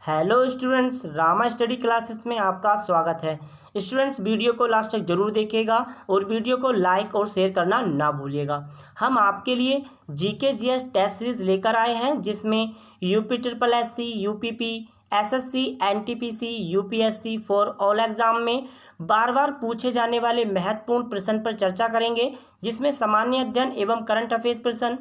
Hello students, Rama study classes में आपका स्वागत है। स्टूडेंट्स, वीडियो को लास्ट तक जरूर देखिएगा और वीडियो को लाइक और शेयर करना ना भूलिएगा। हम आपके लिए जीके जीएस टेस्ट सीरीज लेकर आए हैं जिसमें UP triple SC, UPP, SSC, NTPC, UPSC for all exam में बार बार पूछे जाने वाले महत्वपूर्ण प्रश्न पर चर्चा करेंगे, जिसमें सामान्य अध्ययन एवं करंट अफेयर्स प्रश्न,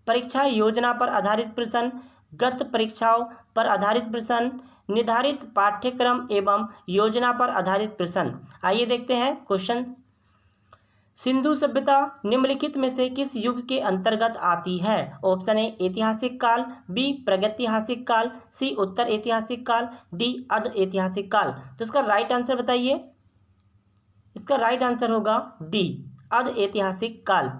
परीक्षा योजना पर आधारित प्रश्न, गत परीक्षाओं पर आधारित प्रश्न, निर्धारित पाठ्यक्रम एवं योजना पर आधारित प्रश्न। आइए देखते हैं क्वेश्चन। सिंधु सभ्यता निम्नलिखित में से किस युग के अंतर्गत आती है? ऑप्शन ए ऐतिहासिक काल, बी प्रागैतिहासिक काल, सी उत्तर ऐतिहासिक काल, डी अर्ध ऐतिहासिक काल। तो इसका राइट आंसर बताइए। इसका राइट आंसर होगा डी अर्ध ऐतिहासिक काल।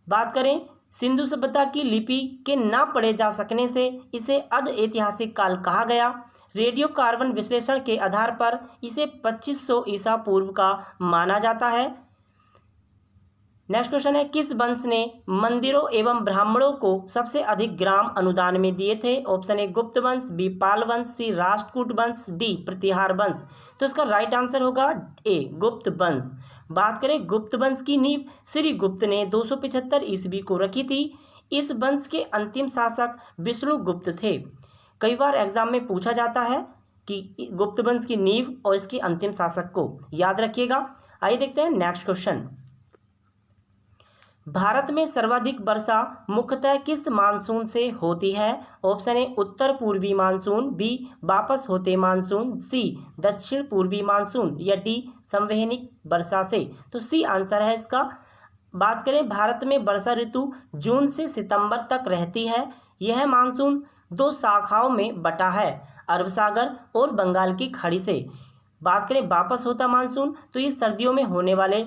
बात करें सिंधु सभ्यता की लिपि के न पढ़े जा सकने से इसे अर्ध ऐतिहासिक काल कहा गया। रेडियो कार्बन विश्लेषण के आधार पर इसे 2500 ईसा पूर्व का माना जाता है। नेक्स्ट क्वेश्चन है, किस वंश ने मंदिरों एवं ब्राह्मणों को सबसे अधिक ग्राम अनुदान में दिए थे? ऑप्शन ए गुप्त वंश, बी पाल वंश, सी राष्ट्रकूट वंश, डी प्रतिहार वंश। तो इसका राइट आंसर होगा ए गुप्त वंश। बात करें गुप्त वंश की नींव श्री गुप्त ने 275 ईस्वी को रखी थी। इस वंश के अंतिम शासक विष्णुगुप्त थे। कई बार एग्जाम में पूछा जाता है कि गुप्त वंश की नींव और इसके अंतिम शासक को याद रखिएगा। आइए देखते हैं नेक्स्ट क्वेश्चन। भारत में सर्वाधिक वर्षा मुख्यतः किस मानसून से होती है? ऑप्शन ए उत्तर पूर्वी मानसून, बी वापस होते मानसून, सी दक्षिण पूर्वी मानसून या डी संवहनिक वर्षा से। तो सी आंसर है इसका। बात करें भारत में वर्षा ऋतु जून से सितंबर तक रहती है। यह मानसून दो शाखाओं में बटा है, अरब सागर और बंगाल की खाड़ी से। बात करें वापस होता मानसून तो ये सर्दियों में होने वाले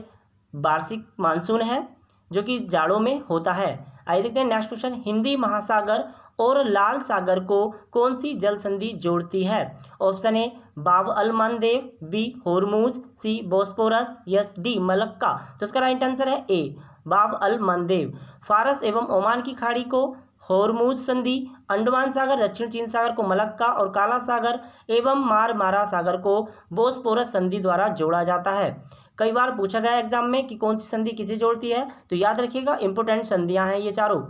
वार्षिक मानसून है जो कि जाड़ों में होता है। आइए देखते हैं नेक्स्ट क्वेश्चन। हिंदी महासागर और लाल सागर को कौन सी जल संधि जोड़ती है? ऑप्शन ए बाब अल मंदेव, बी होर्मुज, सी बोस्पोरस, यस डी मलक्का। तो इसका राइट आंसर है ए बाब अल मंदेव। फारस एवं ओमान की खाड़ी को होर्मुज संधि, अंडमान सागर दक्षिण चीन सागर को मलक्का और काला सागर एवं मारमारा सागर को बोस्पोरस संधि द्वारा जोड़ा जाता है। कई बार पूछा गया एग्जाम में कि कौन सी संधि किसे जोड़ती है, तो याद रखिएगा इंपोर्टेंट संधियां हैं ये चारों।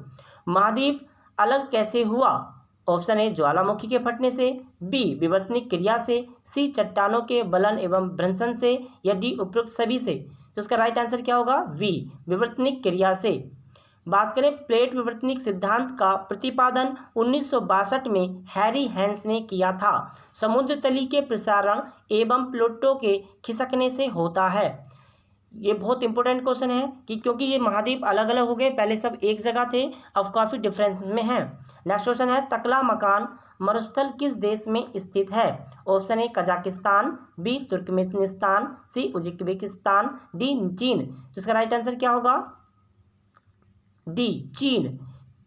महाद्वीप अलग कैसे हुआ? ऑप्शन ए ज्वालामुखी के फटने से, बी विवर्तनिक क्रिया से, सी चट्टानों के बलन एवं भ्रंशन से या डी उपरोक्त सभी से। तो इसका राइट आंसर क्या होगा? वी विवर्तनिक क्रिया से। बात करें प्लेट विवर्तनिक सिद्धांत का प्रतिपादन 1962 में हैरी हैंस ने किया था। समुद्र तली के प्रसारण एवं प्लेटों के खिसकने से होता है। ये बहुत इंपॉर्टेंट क्वेश्चन है कि क्योंकि ये महाद्वीप अलग अलग हो गए, पहले सब एक जगह थे, अब काफ़ी डिफरेंस में हैं। नेक्स्ट क्वेश्चन है, तकला मकान मरुस्थल किस देश में स्थित है? Option A Kazakhstan, B Turkmenistan, C Uzbekistan, D चीन। तो इसका राइट आंसर क्या होगा? डी चीन।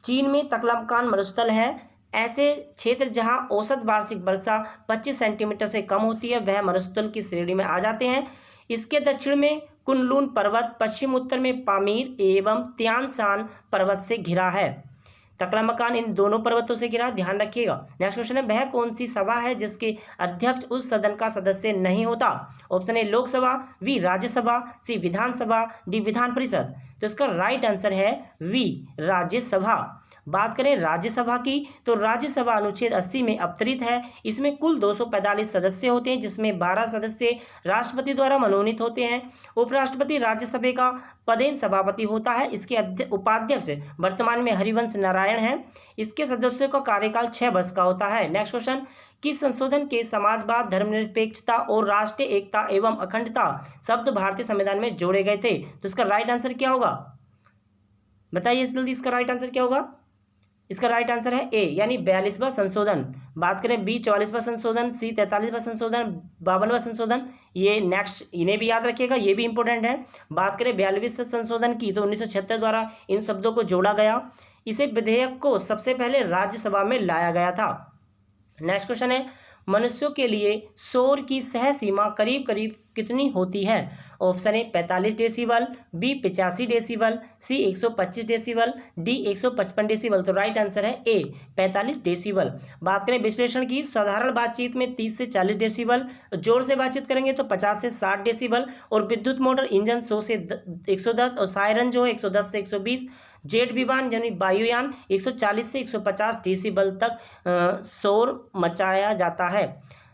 चीन में तकलामकान मरुस्थल है। ऐसे क्षेत्र जहां औसत वार्षिक वर्षा 25 सेंटीमीटर से कम होती है वह मरुस्थल की श्रेणी में आ जाते हैं। इसके दक्षिण में कुनलुन पर्वत, पश्चिम उत्तर में पामीर एवं त्यान शान पर्वत से घिरा है। तकलामकान इन दोनों पर्वतों से घिरा, ध्यान रखिएगा। नेक्स्ट क्वेश्चन है, वह कौन सी सभा है जिसके अध्यक्ष उस सदन का सदस्य नहीं होता? Option A Lok Sabha, B Rajya Sabha, C Vidhan Sabha, D Vidhan Parishad. तो इसका राइट आंसर है वी राज्यसभा। बात करें राज्यसभा की तो राज्यसभा अनुच्छेद 80 में अवतरित है। इसमें कुल 245 सदस्य होते हैं, जिसमें 12 सदस्य राष्ट्रपति द्वारा मनोनीत होते हैं। उपराष्ट्रपति राज्यसभा का पदेन सभापति होता है। इसके उपाध्यक्ष वर्तमान में हरिवंश नारायण हैं। इसके सदस्यों का कार्यकाल 6 वर्ष का होता है। नेक्स्ट क्वेश्चन, किस संशोधन के समाजवाद, धर्मनिरपेक्षता और राष्ट्रीय एकता एवं अखंडता शब्द भारतीय संविधान में जोड़े गए थे? तो इसका राइट आंसर क्या होगा? बताइए जल्दी, इसका राइट आंसर क्या होगा? इसका राइट आंसर है ए यानी 42वां संशोधन। बात करें बी 44वां संशोधन, सी 43वां संशोधन, 52वां संशोधन। ये नेक्स्ट इन्हें भी याद रखिएगा, ये भी इंपॉर्टेंट है। बात करें 42वें संशोधन की तो 1976 द्वारा इन शब्दों को जोड़ा गया। इसे विधेयक को सबसे पहले राज्यसभा में लाया गया था। नेक्स्ट क्वेश्चन है, मनुष्यों के लिए शोर की सह सीमा करीब करीब कितनी होती है? Option A 45 decibel, B 85 decibel, C 125 decibel, D 155 decibel. तो राइट आंसर है ए 45 डेसिबल। बात करें विश्लेषण की, साधारण बातचीत में 30 से 40 डेसिबल, जोर से बातचीत करेंगे तो 50 से 60 डेसिबल, और विद्युत मोटर इंजन 100 से 110, और सायरन जो है 110 से 120, जेट विमान यानी वायुयान 140 से 150 डेसिबल तक शोर मचाया जाता है।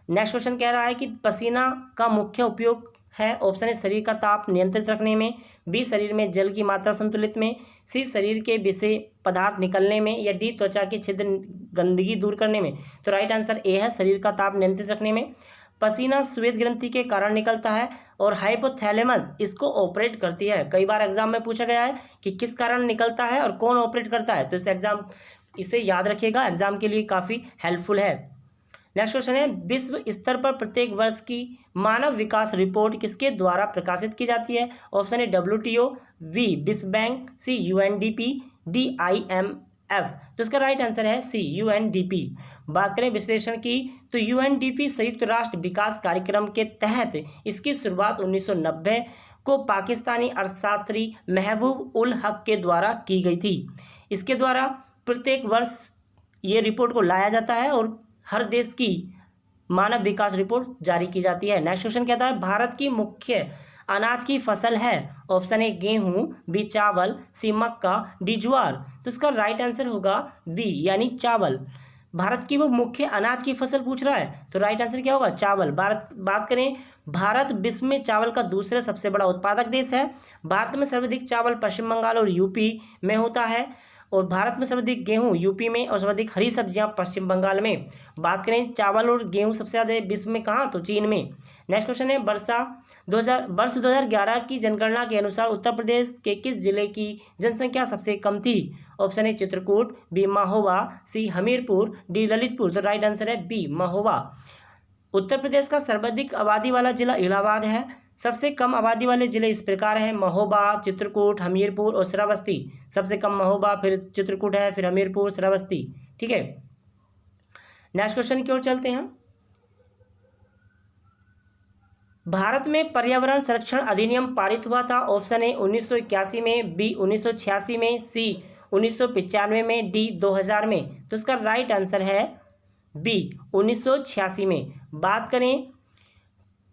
नेक्स्ट क्वेश्चन कह रहा है कि पसीना का मुख्य उपयोग है। ऑप्शन है शरीर का ताप नियंत्रित रखने में, बी शरीर में जल की मात्रा संतुलित में, सी शरीर के विषय पदार्थ निकलने में, या डी त्वचा के छिद्र गंदगी दूर करने में। तो राइट आंसर ए है शरीर का ताप नियंत्रित रखने में। पसीना श्वेत ग्रंथि के कारण निकलता है और हाइपोथैलेमस इसको ऑपरेट करती है। कई बार एग्जाम में पूछा गया है कि किस कारण निकलता है और कौन ऑपरेट करता है, तो इसे याद रखिएगा, एग्जाम के लिए काफ़ी हेल्पफुल है। नेक्स्ट क्वेश्चन है, विश्व स्तर पर प्रत्येक वर्ष की मानव विकास रिपोर्ट किसके द्वारा प्रकाशित की जाती है? ऑप्शन है WTO, बी विश्व बैंक, सी UNDP, डी IMF। तो इसका राइट आंसर है सी UNDP। बात करें विश्लेषण की, तो UNDP संयुक्त राष्ट्र विकास कार्यक्रम के तहत इसकी शुरुआत 1990 को पाकिस्तानी अर्थशास्त्री महबूब उल हक के द्वारा की गई थी। इसके द्वारा प्रत्येक वर्ष ये रिपोर्ट को लाया जाता है और हर देश की मानव विकास रिपोर्ट जारी की जाती है। नेक्स्ट क्वेश्चन कहता है, भारत की मुख्य अनाज की फसल है। ऑप्शन ए गेहूं, बी चावल, सी मक्का, डी ज्वार। तो इसका राइट आंसर होगा बी यानी चावल। भारत की वो मुख्य अनाज की फसल पूछ रहा है, तो राइट आंसर क्या होगा? चावल। बात करें, भारत विश्व में चावल का दूसरा सबसे बड़ा उत्पादक देश है। भारत में सर्वाधिक चावल पश्चिम बंगाल और यूपी में होता है, और भारत में सर्वाधिक गेहूं यूपी में और सर्वाधिक हरी सब्जियां पश्चिम बंगाल में। बात करें चावल और गेहूं सबसे ज़्यादा विश्व में कहाँ? तो चीन में। नेक्स्ट क्वेश्चन है, वर्ष 2011 की जनगणना के अनुसार उत्तर प्रदेश के किस जिले की जनसंख्या सबसे कम थी? ऑप्शन है चित्रकूट, बी महोबा, सी हमीरपुर, डी ललितपुर। तो राइट आंसर है बी महोबा। उत्तर प्रदेश का सर्वाधिक आबादी वाला जिला इलाहाबाद है। सबसे कम आबादी वाले जिले इस प्रकार हैं, महोबा, चित्रकूट, हमीरपुर और श्रावस्ती। सबसे कम महोबा, फिर चित्रकूट है, फिर हमीरपुर, श्रावस्ती। ठीक है, नेक्स्ट क्वेश्चन की ओर चलते हैं। भारत में पर्यावरण संरक्षण अधिनियम पारित हुआ था। ऑप्शन ए 1981 में, बी 1986 में, सी 1995 में, डी 2000 में। तो इसका राइट आंसर है बी 1986 में। बात करें,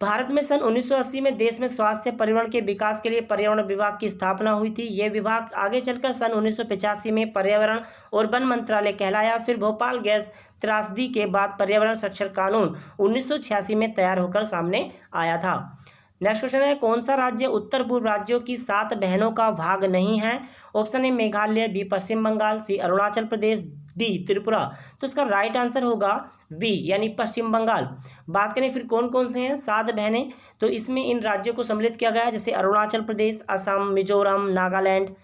भारत में सन 1980 में देश में स्वास्थ्य पर्यावरण के विकास के लिए पर्यावरण विभाग की स्थापना हुई थी। यह विभाग आगे चलकर सन 1985 में पर्यावरण और वन मंत्रालय कहलाया। फिर भोपाल गैस त्रासदी के बाद पर्यावरण संरक्षण कानून 1986 में तैयार होकर सामने आया था। नेक्स्ट क्वेश्चन है, कौन सा राज्य उत्तर पूर्व राज्यों की 7 बहनों का भाग नहीं है? ऑप्शन है मेघालय, बी पश्चिम बंगाल, सी अरुणाचल प्रदेश, डी त्रिपुरा। तो इसका राइट आंसर होगा बी यानी पश्चिम बंगाल। बात करें फिर कौन कौन से हैं 7 बहनें, तो इसमें इन राज्यों को सम्मिलित किया गया है, जैसे अरुणाचल प्रदेश, असम, मिजोरम, नागालैंड,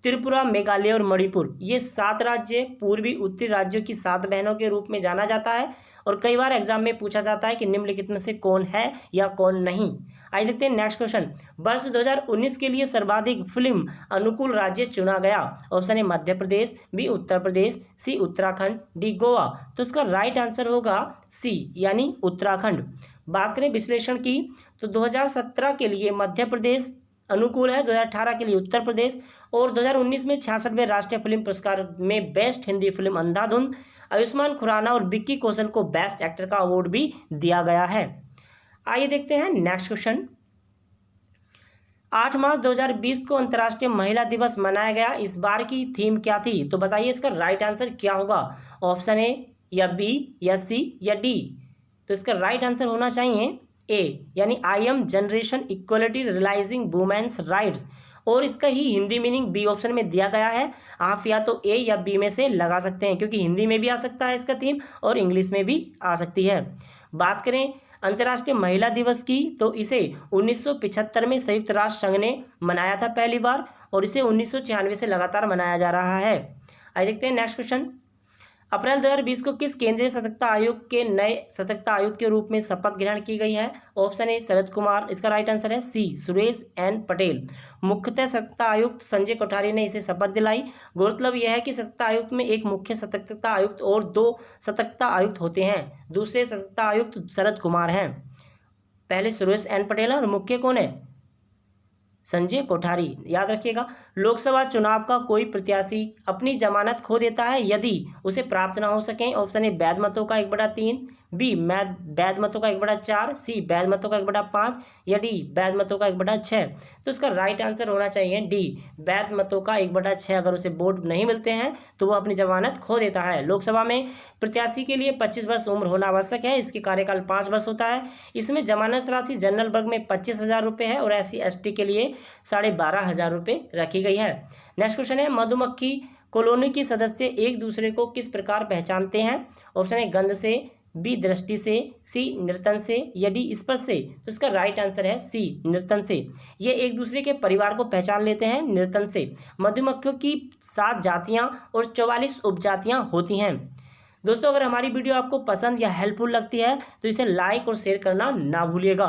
त्रिपुरा, मेघालय और मणिपुर। ये 7 राज्य पूर्वी उत्तरी राज्यों की 7 बहनों के रूप में जाना जाता है, और कई बार एग्जाम में पूछा जाता है कि निम्नलिखित में से कौन है या कौन नहीं। आइए देखते हैं नेक्स्ट क्वेश्चन। वर्ष 2019 के लिए सर्वाधिक फिल्म अनुकूल राज्य चुना गया। Option A Madhya Pradesh, B Uttar Pradesh, C Uttarakhand, D Goa. तो इसका राइट आंसर होगा सी यानी उत्तराखंड। बात करें विश्लेषण की, तो 2017 के लिए मध्य प्रदेश अनुकूल है, 2018 के लिए उत्तर प्रदेश, और 2019 में 66वें राष्ट्रीय फिल्म पुरस्कार में बेस्ट हिंदी फिल्म अंधाधुन, आयुष्मान खुराना और विक्की कौशल को बेस्ट एक्टर का अवार्ड भी दिया गया है। आइए देखते हैं नेक्स्ट क्वेश्चन। 8 मार्च 2020 को अंतर्राष्ट्रीय महिला दिवस मनाया गया। इस बार की थीम क्या थी? तो बताइए इसका राइट आंसर क्या होगा? ऑप्शन ए या बी या सी या डी। तो इसका राइट आंसर होना चाहिए ए यानी I am generation equality realising women's rights, और इसका ही हिंदी मीनिंग बी ऑप्शन में दिया गया है। आप या तो ए या बी में से लगा सकते हैं, क्योंकि हिंदी में भी आ सकता है इसका थीम और इंग्लिश में भी आ सकती है। बात करें अंतर्राष्ट्रीय महिला दिवस की, तो इसे 1975 में संयुक्त राष्ट्र संघ ने मनाया था पहली बार, और इसे 1996 से लगातार मनाया जा रहा है। आइए देखते हैं नेक्स्ट क्वेश्चन। अप्रैल 2020 को किस केंद्रीय सतर्कता आयुक्त के नए सतर्कता आयुक्त के रूप में शपथ ग्रहण की गई है? ऑप्शन ए शरद कुमार, इसका राइट आंसर है सी सुरेश एन पटेल। मुख्यतः सतर्कता आयुक्त संजय कोठारी ने इसे शपथ दिलाई। गौरतलब यह है कि सतर्कता आयुक्त में एक मुख्य सतर्कता आयुक्त और 2 सतर्कता आयुक्त होते हैं। दूसरे सतर्कता आयुक्त शरद कुमार हैं, पहले सुरेश एन पटेल और मुख्य कौन है? संजय कोठारी। याद रखिएगा, लोकसभा चुनाव का कोई प्रत्याशी अपनी जमानत खो देता है यदि उसे प्राप्त ना हो सके। ऑप्शन ए वैध मतों का 1/3, बी वैध मतों का 1/4, सी वैध मतों का 1/5 या डी वैध मतों का 1/6। तो इसका राइट आंसर होना चाहिए डी वैध मतों का 1/6। अगर उसे वोट नहीं मिलते हैं तो वो अपनी जमानत खो देता है। लोकसभा में प्रत्याशी के लिए 25 वर्ष उम्र होना आवश्यक है। इसके कार्यकाल 5 वर्ष होता है। इसमें जमानत राशि जनरल वर्ग में 25,000 रुपये है और SC/ST के लिए 12,500 रुपये रखी गई है। नेक्स्ट क्वेश्चन है, मधुमक्खी कॉलोनी के सदस्य एक दूसरे को किस प्रकार पहचानते हैं? ऑप्शन ए गंध से, बी दृष्टि से, सी नर्तन से या डी स्पर्श से। तो इसका राइट आंसर है सी नर्तन से। ये एक दूसरे के परिवार को पहचान लेते हैं नर्तन से। मधुमक्खियों की 7 जातियां और 44 उपजातियां होती हैं। दोस्तों, अगर हमारी वीडियो आपको पसंद या हेल्पफुल लगती है तो इसे लाइक और शेयर करना ना भूलिएगा।